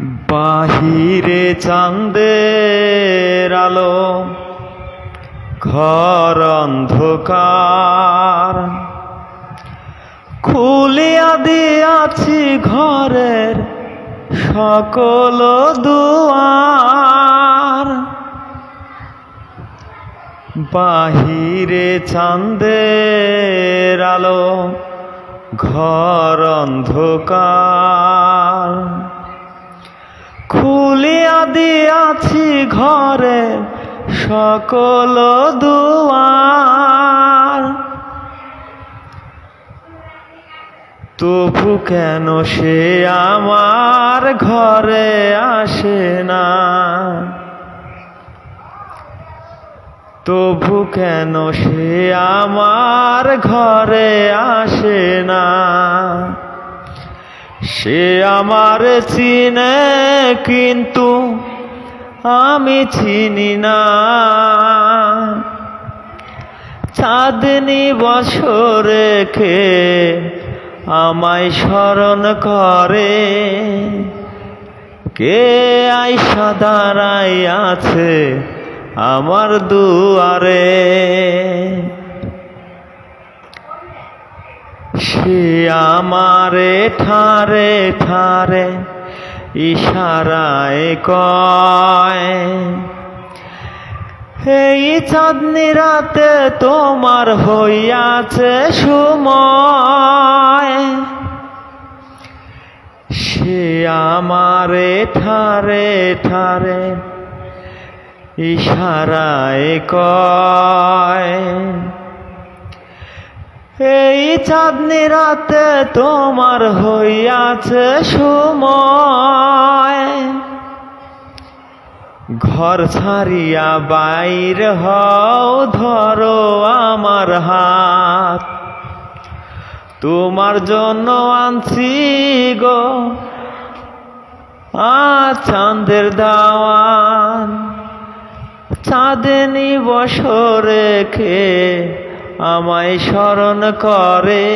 বাহিরে চাঁদের আলো, ঘর অন্ধকার। খুলিয়া দিয়াছি ঘরের সকল দুয়ার। বাহিরে চাঁদের আলো, ঘর অন্ধকার। খুলিয়া দিয়াছি ঘরের সকল দুয়ার। তবু কেন সে আমার ঘরে আসে না? তবু কেন সে আমার ঘরে আসে না? সে আমার চিনে কিন্তু আমি চিনি না। চাঁদনি বছর রেখে আমায় স্মরণ করে। কে আইসা দাঁড়াই আছে আমার দুয়ারে। সে আমারে ঠারে ঠারে ইশারায় কয়, এই চাঁদনি রাতে তোমার হইয়াছে সময়। সে আমারে ঠারে ঠারে ইশারায় কয়, এই চাঁদনি রাতে তোমার হইয়াছে সময়। ঘর ছাড়িয়া বাইর হও, ধরো আমার হাত। তোমার জন্য আনছি গো চাঁদের দাওয়ান। চাঁদনি বছর রেখে আমায় স্মরণ করে।